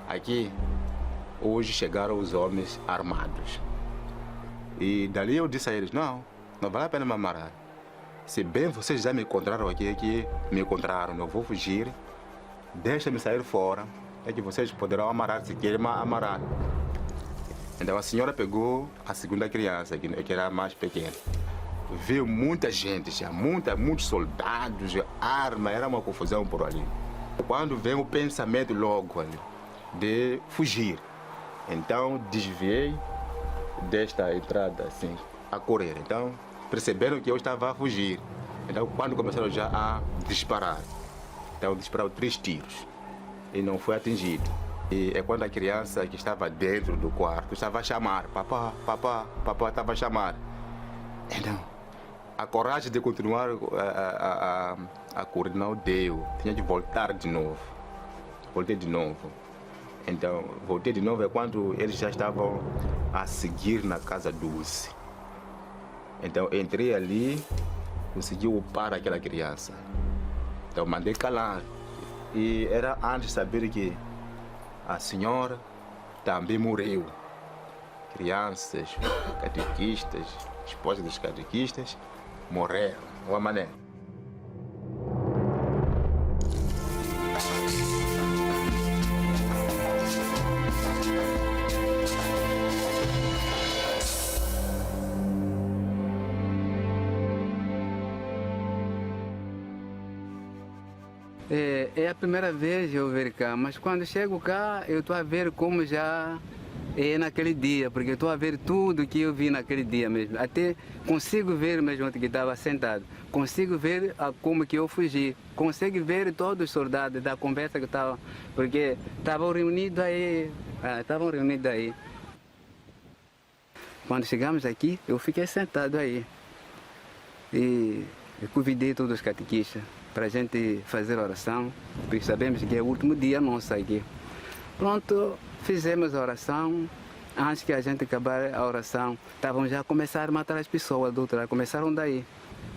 aqui hoje chegaram os homens armados. E dali eu disse a eles, não vale a pena me amarrar. Se bem vocês já me encontraram aqui me encontraram, não vou fugir. Deixa-me sair fora, é que vocês poderão amarrar se querem amarrar. Então a senhora pegou a segunda criança, que era a mais pequena. Viu muita gente já, muitos soldados, arma, era uma confusão por ali. Quando vem o pensamento logo ali, de fugir. Então desviei desta entrada assim, a correr. Então perceberam que eu estava a fugir. Então quando começaram já a disparar. Então dispararam 3 tiros e não foi atingido. E é quando a criança que estava dentro do quarto estava a chamar, papá, estava a chamar. Então, a coragem de continuar a correr não deu, tinha de voltar de novo. Voltei de novo. Então, voltei de novo é quando eles já estavam a seguir na casa Dulce. Então, entrei ali, consegui upar aquela criança. Então, mandei calar. E era antes de saber que a senhora também morreu. Crianças, catequistas, esposas dos catequistas morreram de uma maneira. É a primeira vez eu ver cá, mas quando chego cá eu estou a ver como já é naquele dia, porque estou a ver tudo que eu vi naquele dia mesmo. Até consigo ver mesmo que estava sentado, consigo ver como que eu fugi, consigo ver todos os soldados da conversa que estavam, porque estavam reunidos aí, Quando chegamos aqui, eu fiquei sentado aí e eu convidei todos os catequistas para a gente fazer oração, porque sabemos que é o último dia nosso aqui. Pronto, fizemos a oração. Antes que a gente acabar a oração, estavam já a começar a matar as pessoas do outro lado. Começaram daí.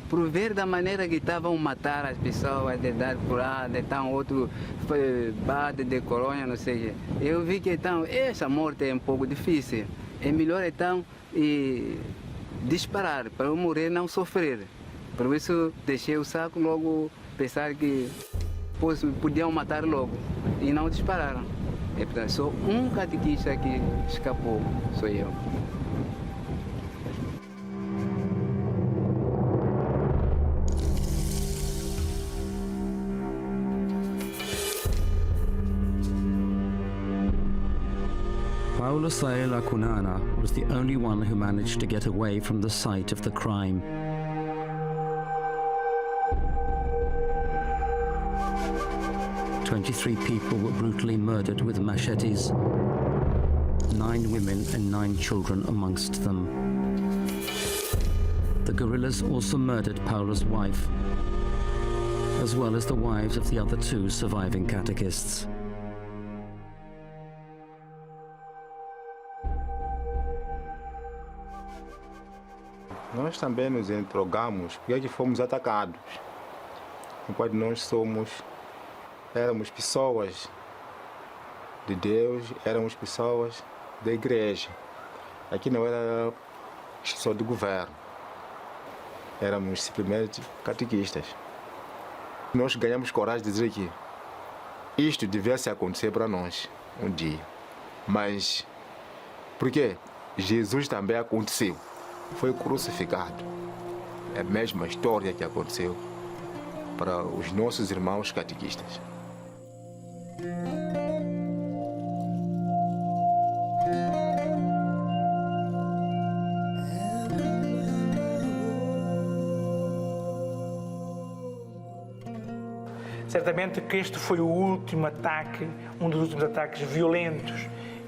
Por ver da maneira que estavam a matar as pessoas, de dar por lá, de tal outro bate de colônia, não sei. Eu vi que então, essa morte é um pouco difícil. É melhor então disparar, para eu morrer não sofrer. Por isso deixei o saco logo, pensar que podiam matar logo. E não dispararam. É, portanto, só um catequista que escapou, sou eu. Paulo Saela Kunana was the only one who managed to get away from the site of the crime. "23 people were brutally murdered with machetes, 9 women and 9 children amongst them. The guerrillas also murdered Paulo's wife, as well as the wives of the other 2 surviving catechists." Nós também nos interrogamos porque é que fomos atacados, enquanto nós éramos pessoas de Deus, éramos pessoas da igreja. Aqui não era instituição do governo, éramos simplesmente catequistas. Nós ganhamos coragem de dizer que isto devia acontecer para nós um dia. Mas por quê? Jesus também aconteceu. Foi crucificado. É a mesma história que aconteceu para os nossos irmãos catequistas. Certamente que este foi o último ataque, um dos últimos ataques violentos,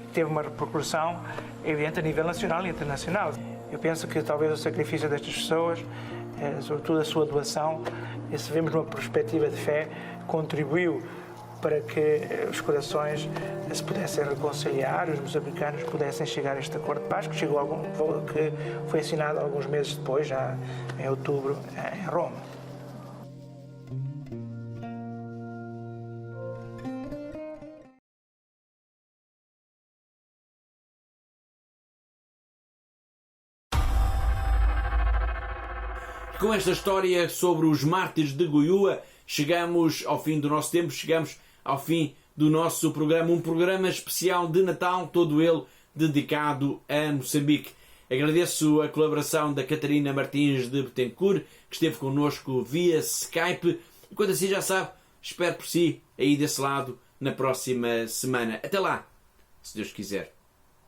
que teve uma repercussão evidente a nível nacional e internacional. Eu penso que talvez o sacrifício destas pessoas, sobretudo a sua doação, se vemos numa perspectiva de fé, contribuiu para que os corações se pudessem reconciliar, os moçambicanos pudessem chegar a este acordo de paz, que foi assinado alguns meses depois, já em outubro, em Roma. Com esta história sobre os mártires de Goiúa, chegamos ao fim do nosso tempo, chegamos ao fim do nosso programa, um programa especial de Natal, todo ele dedicado a Moçambique. Agradeço a colaboração da Catarina Martins de Betancourt, que esteve connosco via Skype. E quando assim já sabe, espero por si aí desse lado na próxima semana. Até lá, se Deus quiser.